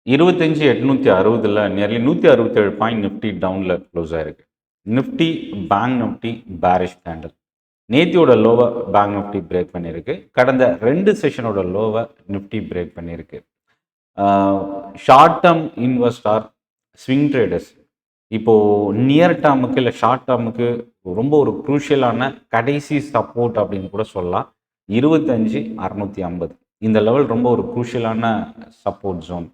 25,860ல nearly 167 point Nifty டவுனில் close ஆயிருக்கு. Nifty bank Nifty bearish candle. நேத்தியோட லோவை பேங்க் நிஃப்டி பிரேக் பண்ணியிருக்கு. கடந்த 2 செஷனோட லோவை நிஃப்டி பிரேக் பண்ணியிருக்கு. Short term investor swing traders இப்போது நியர் டேர்முக்கு இல்லை ஷார்ட் டேர்முக்கு ரொம்ப ஒரு குரூஷியலான கடைசி சப்போர்ட் அப்படின்னு கூட சொல்லலாம். 25,650 இந்த லெவல் ரொம்ப ஒரு குரூஷியலான சப்போர்ட் ஜோன்.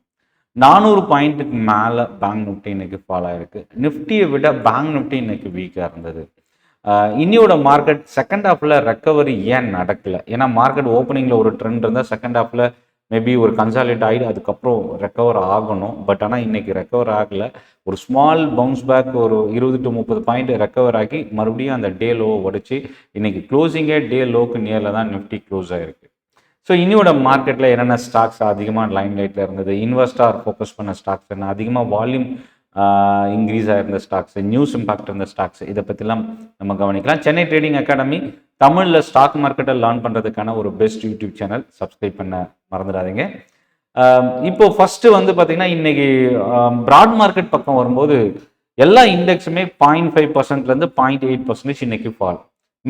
400 பாயிண்ட்டுக்கு மேலே பேங்க் நிஃப்டி இன்னைக்கு ஃபாலோ ஆயிருக்கு. நிஃப்டியை விட பேங்க் நிஃப்டி இன்னைக்கு வீக்காக இருந்தது. இன்னியோட மார்க்கெட் செகண்ட் ஹாஃபில் ரெக்கவரி ஏன் நடக்கலை? ஏன்னா மார்க்கெட் ஓப்பனிங்கில் ஒரு ட்ரெண்ட் இருந்தால் செகண்ட் ஹாஃபில் மேபி ஒரு கன்சாலிடேட் ஆகிடு அதுக்கப்புறம் ரெக்கவர் ஆகணும். பட் ஆனால் இன்றைக்கி ரெக்கவர் ஆகலை. ஒரு ஸ்மால் பவுன்ஸ் பேக் ஒரு 20 to 30 பாயிண்ட் ரெக்கவர் ஆகி மறுபடியும் அந்த டே லோவை உடச்சி இன்றைக்கி க்ளோசிங்கே டே லோக்கு நியரில் தான் நிஃப்டி க்ளோஸ் ஆகிருக்கு. ஸோ இன்னியோட மார்க்கெட்டில் என்னென்ன ஸ்டாக்ஸ் அதிகமாக லைன் லைட்டில் இருந்தது, இன்வெஸ்டார் ஃபோக்கஸ் பண்ண ஸ்டாக்ஸ் என்ன, அதிகமாக வால்யூம் இன்க்ரீஸ் ஆகிருந்த ஸ்டாக்ஸ், நியூஸ் இம்பாக்ட் இருந்த ஸ்டாக்ஸ், இதை பற்றிலாம் நம்ம கவனிக்கலாம். சென்னை ட்ரேடிங் அகாடமி தமிழில் ஸ்டாக் மார்க்கெட்டை லேர்ன் பண்ணுறதுக்கான ஒரு பெஸ்ட் யூடியூப் சேனல். சப்ஸ்கிரைப் பண்ண மறந்துடாதீங்க. இப்போ ஃபஸ்ட்டு வந்து பார்த்திங்கன்னா இன்றைக்கி ப்ராட் மார்க்கெட் பக்கம் வரும்போது எல்லா இண்டெக்ஸுமே 0.5%லேருந்து 0.8% இன்றைக்கி fall.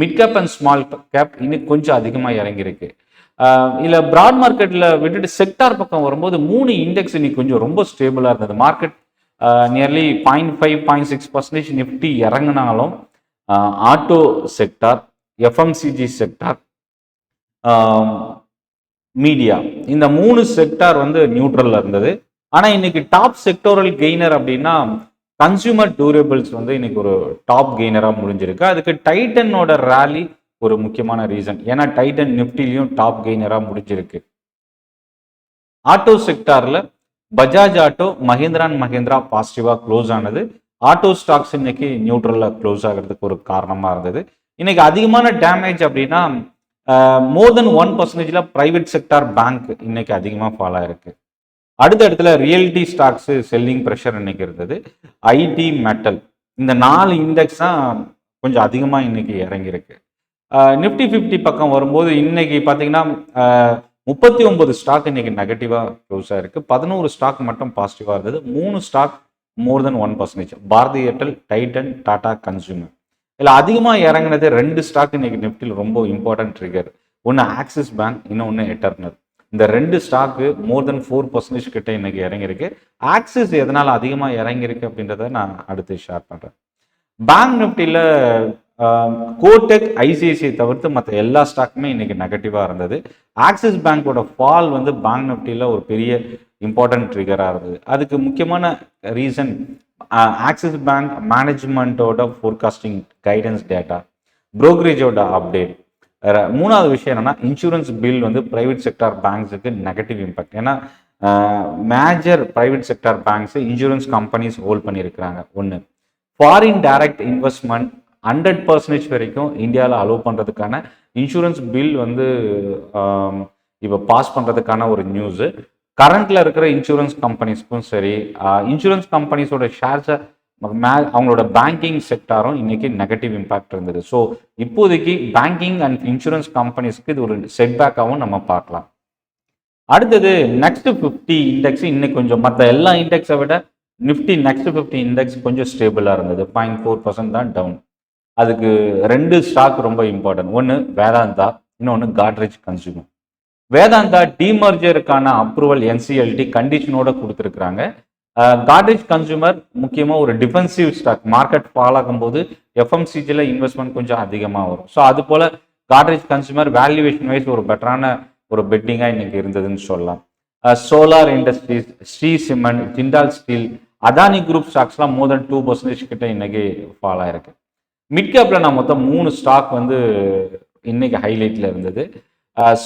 Mid cap and small cap இன்னைக்கு கொஞ்சம் அதிகமாக இறங்கியிருக்கு. இல்லை ப்ராட் மார்க்கெட்டில் விட்டுட்டு செக்டார் பக்கம் வரும்போது 3 இண்டெக்ஸ் இன்னைக்கு கொஞ்சம் ரொம்ப ஸ்டேபிளாக இருந்தது. மார்க்கெட் நியர்லி 0.5-0.6% நிஃப்டி இறங்கினாலும் auto sector, FMCG sector, media இந்த 3 செக்டார் வந்து நியூட்ரலில் இருந்தது. ஆனால் இன்னைக்கு டாப் செக்டோரல் கெய்னர் அப்படின்னா கன்சியூமர் டூரபிள்ஸ் வந்து இன்னைக்கு ஒரு டாப் கெய்னராக முடிஞ்சிருக்கு. அதுக்கு டைட்டனோட ரேலி ஒரு முக்கியமான ரீசன். ஏன்னா டைட்டன் நிஃப்டிலையும் டாப் கெய்னராக முடிஞ்சிருக்கு. ஆட்டோ செக்டாரில் பஜாஜ் ஆட்டோ, மஹிந்திரா அண்ட் மஹிந்திரா பாசிட்டிவாக க்ளோஸ் ஆனது. ஆட்டோ ஸ்டாக்ஸ் இன்னைக்கு நியூட்ரலில் க்ளோஸ் ஆகிறதுக்கு ஒரு காரணமாக இருந்தது. இன்னைக்கு அதிகமான டேமேஜ் அப்படின்னா மோர் தென் 1%ல பிரைவேட் செக்டார் பேங்க் இன்னைக்கு அதிகமாக ஃபாலோ ஆயிருக்கு. அடுத்த இடத்துல ரியல்டி ஸ்டாக்ஸு செல்லிங் ப்ரெஷர் இன்னைக்கு இருந்தது. ஐடி, மெட்டல் இந்த 4 இண்டெக்ஸ் தான் கொஞ்சம் அதிகமாக இன்னைக்கு இறங்கியிருக்கு. நிஃப்டி 50 பக்கம் வரும்போது இன்னைக்கு பார்த்தீங்கன்னா 39 ஸ்டாக் இன்னைக்கு நெகட்டிவாக க்ளோஸ் ஆயிருக்கு. 11 ஸ்டாக் மட்டும் பாசிட்டிவாக இருந்தது. 3 stock more than 1%. Bharti Airtel, Titan, Tata consumer. இதில் அதிகமாக இறங்கினது 2 ஸ்டாக் இன்னைக்கு நிஃப்டியில் ரொம்ப இம்பார்ட்டன்ட் ட்ரிகர். ஒன்று ஆக்சிஸ் பேங்க், இன்னொன்று எட்டர்னல். இந்த 2 ஸ்டாக்கு மோர் தென் 4% கிட்ட இன்னைக்கு இறங்கியிருக்கு. ஆக்சிஸ் எதனால் அதிகமாக இறங்கியிருக்கு அப்படின்றத நான் அடுத்து ஷேர் பண்ணுறேன். பேங்க் நிஃப்டியில் கோடெக், ஐசிஐசிஐ தவிர்த்து மற்ற எல்லா ஸ்டாக்குமே இன்னைக்கு நெகட்டிவாக இருந்தது. ஆக்சிஸ் பேங்கோட ஃபால் வந்து பேங்க் நிஃப்டியில் ஒரு பெரிய இம்பார்ட்டன்ட் ட்ரிகராக இருந்தது. அதுக்கு முக்கியமான ரீசன் ஆக்சிஸ் பேங்க் மேனேஜ்மெண்ட்டோட ஃபோர்காஸ்டிங் கைடன்ஸ் டேட்டா, புரோக்கரேஜோட அப்டேட். மூணாவது விஷயம் என்னன்னா இன்சூரன்ஸ் பில் வந்து பிரைவேட் செக்டார் பேங்க்ஸுக்கு நெகட்டிவ் இம்பாக்ட். ஏன்னா major private sector banks insurance companies hold பண்ணியிருக்கிறாங்க. ஒன்று, ஃபாரின் டைரக்ட் இன்வெஸ்ட்மெண்ட் 100% வரைக்கும் இந்தியாவில் அலோவ் பண்ணுறதுக்கான இன்சூரன்ஸ் பில் வந்து இப்போ பாஸ் பண்ணுறதுக்கான ஒரு நியூஸு. கரண்ட்டில் இருக்கிற இன்சூரன்ஸ் கம்பெனிஸ்க்கும் சரி, இன்சூரன்ஸ் கம்பெனிஸோட ஷேர்ஸை அவங்களோட பேங்கிங் செக்டாரும் இன்னைக்கு நெகட்டிவ் இம்பாக்ட் இருந்தது. ஸோ இப்போதைக்கு பேங்கிங் அண்ட் இன்சூரன்ஸ் கம்பெனிஸ்க்கு இது ஒரு செட்பேக்காகவும் நம்ம பார்க்கலாம். அடுத்தது நெக்ஸ்ட் 50 இண்டெக்ஸ் இன்னைக்கு கொஞ்சம் மற்ற எல்லா இண்டெக்ஸை விட நிஃப்டி நெக்ஸ்ட் 50 இண்டெக்ஸ் கொஞ்சம் ஸ்டேபிளாக இருந்தது. 0.4% தான் டவுன். அதுக்கு 2 ஸ்டாக் ரொம்ப இம்பார்ட்டன்ட். ஒன்று வேதாந்தா, இன்னொன்று காட்ரேஜ் கன்சூமர். வேதாந்தா டிமர்ஜருக்கான அப்ரூவல் என்சிஎல்டி கண்டிஷனோட கொடுத்துருக்குறாங்க. காட்ரேஜ் கன்சூமர் முக்கியமாக ஒரு டிஃபென்சிவ் ஸ்டாக். மார்க்கெட் ஃபால் ஆகும்போது எஃப்எம்சிஜியில் இன்வெஸ்ட்மெண்ட் கொஞ்சம் அதிகமாக வரும். ஸோ அது போல் காட்ரேஜ் கன்சூமர் வேல்யூவேஷன் வைஸ் ஒரு பெட்டரான ஒரு பெட்டிங்காக இன்னைக்கு இருந்ததுன்னு சொல்லலாம். Solar industries, Shree cement, Jindal steel, Adani group ஸ்டாக்ஸ்லாம் மோர் தென் 2% கிட்ட இன்னைக்கு ஃபால் ஆயிருக்கு. மிட் கேப்பில் நான் மொத்தம் 3 ஸ்டாக் வந்து இன்னைக்கு ஹைலைட்டில் இருந்தது.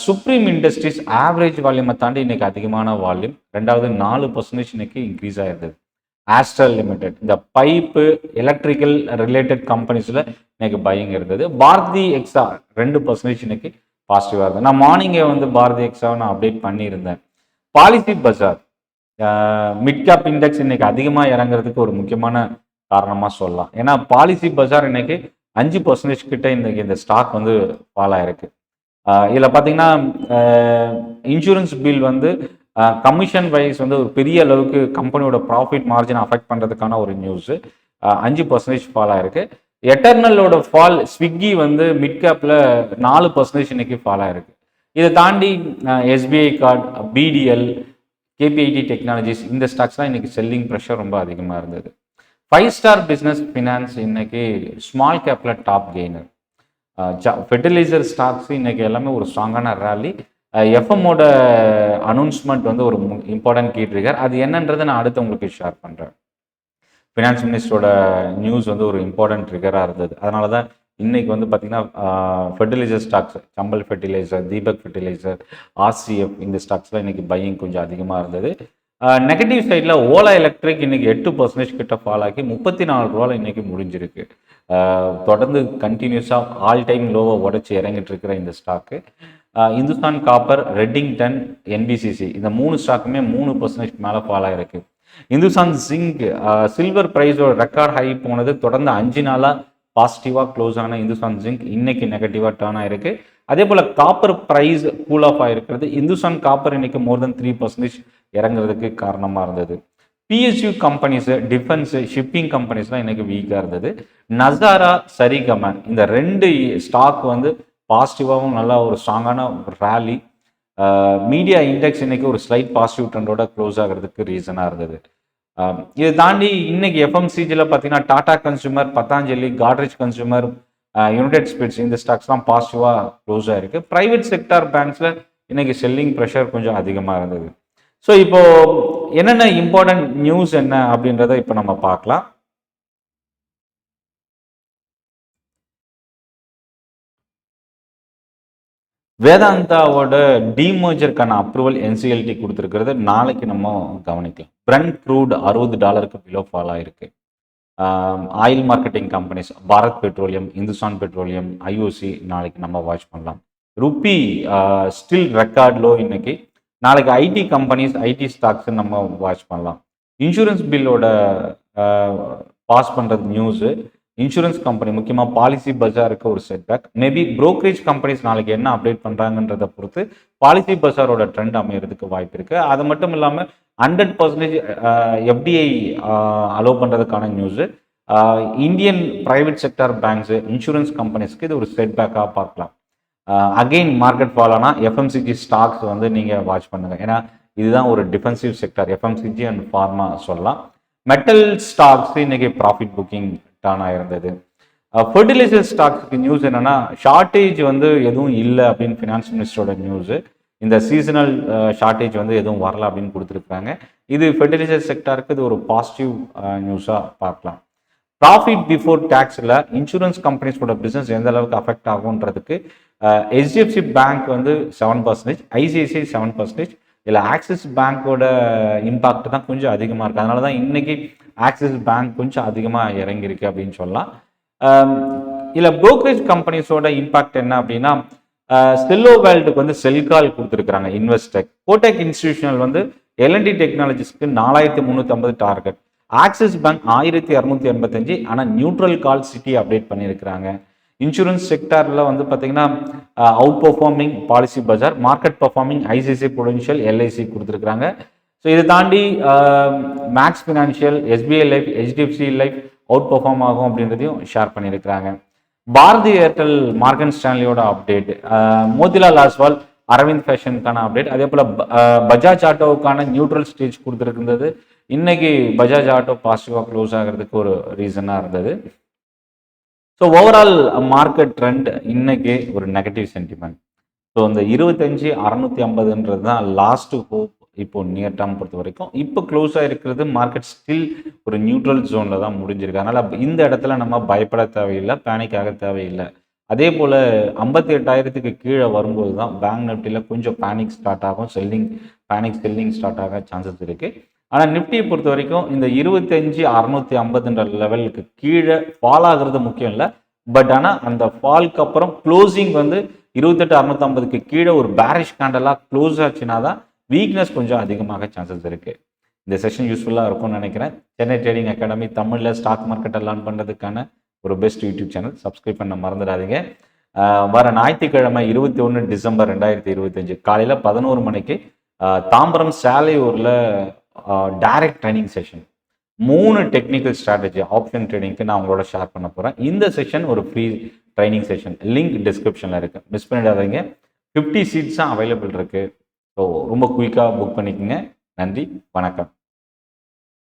சுப்ரீம் இண்டஸ்ட்ரீஸ் ஆவரேஜ் வால்யூமை தாண்டி இன்னைக்கு அதிகமான வால்யூம். 2வது 4% இன்னைக்கு இன்க்ரீஸ் ஆயிருந்தது. ஆஸ்ட்ரல் லிமிடெட், இந்த பைப்பு எலக்ட்ரிக்கல் ரிலேட்டட் கம்பெனிஸில் இன்னைக்கு பையிங் இருந்தது. பாரதி எக்ஸா 2% இன்னைக்கு பாசிட்டிவாக இருந்தது. நான் மார்னிங்கே வந்து பாரதி எக்ஸாவை நான் அப்டேட் பண்ணியிருந்தேன். பாலிசி பஜார் மிட் கேப் இண்டெக்ஸ் இன்னைக்கு அதிகமாக இறங்குறதுக்கு ஒரு முக்கியமான காரணமாக சொல்லலாம். ஏன்னா பாலிசி பஜார் இன்னைக்கு 5% கிட்ட இன்னைக்கு இந்த ஸ்டாக் வந்து ஃபால் ஆயிருக்கு. இதில் பார்த்தீங்கன்னா இன்சூரன்ஸ் பில் வந்து கமிஷன் வைஸ் வந்து ஒரு பெரிய அளவுக்கு கம்பெனியோட ப்ராஃபிட் மார்ஜின் அஃபெக்ட் பண்ணுறதுக்கான ஒரு நியூஸ். 5% ஃபால் ஆயிருக்கு. எட்டர்னலோட ஃபால், ஸ்விக்கி வந்து மிட் கேப்பில் 4% இன்னைக்கு ஃபால் ஆயிருக்கு. இதை தாண்டி SBI card, PDL, KPIT technologies இந்த ஸ்டாக்ஸ்லாம் இன்னைக்கு செல்லிங் ப்ரெஷர் ரொம்ப அதிகமாக இருந்தது. 5 ஸ்டார் பிஸ்னஸ் ஃபினான்ஸ் இன்னைக்கு ஸ்மால் கேப்பில் டாப் கெய்னர். ஃபெர்டிலைசர் ஸ்டாக்ஸ் இன்னைக்கு எல்லாமே ஒரு ஸ்ட்ராங்கான ரேலி. எஃப்எம்மோட அனௌன்ஸ்மெண்ட் வந்து ஒரு இம்பார்ட்டன்ட் கீ ட்ரிகர். அது என்னன்றதை நான் அடுத்து உங்களுக்கு ஷேர் பண்ணுறேன். ஃபினான்ஸ் மினிஸ்டரோட நியூஸ் வந்து ஒரு இம்பார்ட்டன்ட் ட்ரிகராக இருந்தது. அதனால தான் இன்னைக்கு வந்து பார்த்தீங்கன்னா ஃபெர்டிலைசர் ஸ்டாக்ஸ், சம்பல் ஃபெர்டிலைசர், தீபக் ஃபெர்டிலைசர், ஆர்சிஎஃப் இந்த ஸ்டாக்ஸ்லாம் இன்னைக்கு பையிங் கொஞ்சம் அதிகமாக இருந்தது. நெகட்டிவ் சைடில் ஓலா எலக்ட்ரிக் இன்னைக்கு 8% கிட்ட ஃபால் ஆகி 34 ரூபாயில் இன்னைக்கு முடிஞ்சிருக்கு. தொடர்ந்து கண்டினியூஸாக ஆல் டைம் லோவை உடச்சி இறங்கிட்டு இருக்கிற இந்த ஸ்டாக்கு. இந்துஸ்தான் காப்பர், ரெட்டிங்டன், என்பிசிசி இந்த 3 ஸ்டாக்குமே 3% மேலே ஃபால் ஆகிருக்கு. இந்துஸ்தான் ஜிங்க் சில்வர் ப்ரைஸோட ரெக்கார்ட் ஹை போனது, தொடர்ந்து 5 நாளாக பாசிட்டிவாக க்ளோஸ் ஆன இந்துஸ்தான் ஜிங்க் இன்னைக்கு நெகட்டிவாக டர்ன் ஆயிருக்கு. அதே போல் காப்பர் ப்ரைஸ் கூல் ஆஃப் ஆகிருக்கிறது. இந்துஸ்தான் காப்பர் இன்னைக்கு மோர் தென் 3% இறங்குறதுக்கு காரணமாக இருந்தது. பிஎஸ்யூ கம்பெனிஸ், டிஃபென்ஸ், ஷிப்பிங் கம்பெனிஸ்லாம் இன்னைக்கு வீக்காக இருந்தது. நசாரா, சரிகம இந்த 2 ஸ்டாக் வந்து பாசிட்டிவாகவும் நல்லா ஒரு ஸ்ட்ராங்கான ரேலி. மீடியா இண்டெக்ஸ் இன்னைக்கு ஒரு ஸ்லைட் பாசிட்டிவ் ட்ரெண்டோட க்ளோஸ் ஆகிறதுக்கு ரீசனாக இருந்தது. இதை தாண்டி இன்னைக்கு எஃப்எம்சிஜியில் பார்த்தீங்கன்னா Tata consumer, Patanjali, Godrej consumer, United Spirits இந்த ஸ்டாக்ஸ்லாம் பாசிட்டிவாக க்ளோஸ் ஆகிருக்கு. ப்ரைவேட் செக்டார் பேங்க்ஸில் இன்னைக்கு செல்லிங் ப்ரெஷர் கொஞ்சம் அதிகமாக இருந்தது. ஸோ இப்போ என்னென்ன இம்பார்ட்டன்ட் நியூஸ் என்ன அப்படின்றத இப்போ நம்ம பார்க்கலாம். வேதாந்தாவோட டிமர்ஜருக்கான அப்ரூவல் என்சிஎல்டி கொடுத்துருக்கிறது நாளைக்கு நம்ம கவனிக்கலாம். பிரண்ட் க்ரூட் $60 பிலோ ஃபால் ஆயிருக்கு. Oil marketing companies, Bharat petroleum, Hindustan petroleum, IOC நாளைக்கு நம்ம வாட்ச் பண்ணலாம். ருப்பி ஸ்டில் ரெக்கார்ட் லோ இன்னைக்கு. நாளைக்கு ஐடி கம்பெனிஸ், ஐடி ஸ்டாக்ஸ் நம்ம வாட்ச் பண்ணலாம். இன்சூரன்ஸ் பில்லோட பாஸ் பண்ணுறது நியூஸு. இன்சூரன்ஸ் கம்பெனி முக்கியமாக பாலிசி பஜாருக்கு ஒரு செட்பேக். மேபி ப்ரோக்கரேஜ் கம்பெனிஸ் நாளைக்கு என்ன அப்டேட் பண்ணுறாங்கன்றதை பொறுத்து பாலிசி பஜாரோட ட்ரெண்ட் அமைகிறதுக்கு வாய்ப்பு இருக்குது. அது மட்டும் இல்லாமல் 100% எஃப்டிஐ அலோவ் பண்ணுறதுக்கான news. Indian private sector banks, insurance கம்பெனிஸ்க்கு இது ஒரு செட்பேக்காக பார்க்கலாம். அகெயின் மார்க்கெட் ஃபால் ஆனால் எஃப்எம்சிஜி ஸ்டாக்ஸ் வந்து நீங்கள் வாட்ச் பண்ணுங்கள். ஏன்னா இதுதான் ஒரு defensive sector, FMCG and pharma சொல்லலாம். மெட்டல் ஸ்டாக்ஸ் இன்னைக்கு ப்ராஃபிட் புக்கிங் டர்ன் ஆயிருந்தது. ஃபெர்டிலைசர் ஸ்டாக்ஸுக்கு நியூஸ் என்னன்னா, ஷார்ட்டேஜ் வந்து எதுவும் இல்லை அப்படின்னு ஃபினான்ஸ் மினிஸ்டரோட நியூஸு. இந்த சீசனல் ஷார்ட்டேஜ் வந்து எதுவும் வரல அப்படின்னு கொடுத்துருக்காங்க. இது ஃபெர்டிலைசர் செக்டாருக்கு இது ஒரு பாசிட்டிவ் நியூஸாக பார்க்கலாம். ப்ராஃபிட் பிஃபோர் டேக்ஸில் இன்சூரன்ஸ் கம்பெனிஸோட பிஸ்னஸ் எந்த அளவுக்கு அஃபெக்ட் ஆகுன்றதுக்கு HDFC பேங்க் வந்து 7%, ஐசிஐசிஐ 7%, இல்லை ஆக்சிஸ் பேங்க்கோட இம்பாக்ட் தான் கொஞ்சம் அதிகமாக இருக்குது. அதனால தான் இன்னைக்கு ஆக்சிஸ் பேங்க் கொஞ்சம் அதிகமாக இறங்கியிருக்கு அப்படின்னு சொல்லலாம். இல்லை ப்ரோக்கரேஜ் கம்பெனிஸோட இம்பாக்ட் என்ன அப்படின்னா, செல்லோ வேல்டுக்கு வந்து செல் கால் கொடுத்துருக்குறாங்க இன்வெஸ்டெக். கோடெக் இன்ஸ்டிடியூஷனல் வந்து L&T டெக்னாலஜிஸ்க்கு 4350 டார்கெட். ஆக்சிஸ் பேங்க் 1285, ஆனால் நியூட்ரல் கால் சிட்டி அப்டேட் பண்ணியிருக்கிறாங்க. இன்சூரன்ஸ் செக்டாரில் வந்து பார்த்தீங்கன்னா outperforming Policybazaar, market performing ICICI Prudential, LIC கொடுத்துருக்குறாங்க. ஸோ இதை தாண்டி Max Financial, SBI life, HDFC life outperform ஆகும் அப்படின்றதையும் ஷேர் பண்ணியிருக்கிறாங்க. பாரதி ஏர்டெல் மார்கன் ஸ்டான்லியோட அப்டேட், மோதிலால் ஆஸ்வால் அரவிந்த் ஃபேஷனுக்கான அப்டேட், அதே போல் பஜாஜ் ஆட்டோவுக்கான நியூட்ரல் ஸ்டேஜ் கொடுத்துருக்குறது. இன்னைக்கு பஜாஜ் ஆட்டோ பாசிட்டிவாக க்ளோஸ் ஆகிறதுக்கு ஒரு ரீசனாக இருந்தது. ஸோ ஓவரால் மார்க்கெட் ட்ரெண்ட் இன்னைக்கு ஒரு நெகட்டிவ் சென்டிமெண்ட். ஸோ இந்த 25,650 தான் லாஸ்ட் ஹோப் இப்போ நியர் டேர்ம் பொறுத்த வரைக்கும். இப்போ க்ளோஸ் ஆகிருக்கிறது மார்க்கெட் ஸ்டில் ஒரு நியூட்ரல் ஜோனில் தான் முடிஞ்சிருக்கு. அதனால் இந்த இடத்துல நம்ம பயப்பட தேவையில்லை, பேனிக்காக தேவையில்லை. அதே போல் 58,000க்கு கீழே வரும்போது தான் பேங்க் நிஃப்டியில் கொஞ்சம் பேனிக் ஸ்டார்ட் ஆகும், செல்லிங் ஸ்டார்ட் ஆக சான்சஸ் இருக்குது. ஆனால் நிஃப்டியை பொறுத்த வரைக்கும் இந்த 25,650 லெவலுக்கு கீழே ஃபால் ஆகிறது முக்கியம் இல்லை. பட் ஆனால் அந்த ஃபால்க்கு அப்புறம் க்ளோசிங் வந்து 28,650க்கு கீழே ஒரு பேரிஷ் கேண்டலாக க்ளோஸ் ஆச்சுன்னா தான் வீக்னஸ் கொஞ்சம் அதிகமாக சான்சஸ் இருக்குது. இந்த செஷன் யூஸ்ஃபுல்லாக இருக்கும்னு நினைக்கிறேன். சென்னை ட்ரேடிங் அகாடமி தமிழில் ஸ்டாக் மார்க்கெட்டை லேர்ன் பண்ணுறதுக்கான ஒரு பெஸ்ட் யூடியூப் சேனல். சப்ஸ்கிரைப் பண்ண மறந்துடாதீங்க. வர ஞாயிற்றுக்கிழமை 21 டிசம்பர் 2025 காலையில் 11 மணிக்கு தாம்பரம் சாலையூரில் direct training session 3 technical strategy option ட்ரேடிங்க்கு நான் உங்களோட ஷேர் பண்ண போகிறேன். இந்த செஷன் ஒரு ஃப்ரீ ட்ரைனிங் செஷன், லிங்க் டிஸ்கிரிப்ஷனில் இருக்குது, மிஸ் பண்ணிடாதீங்க. 50 சீட்ஸ் தான் அவைலபிள் இருக்குது. ஸோ ரொம்ப குயிக்காக புக் பண்ணிக்கோங்க. நன்றி, வணக்கம்.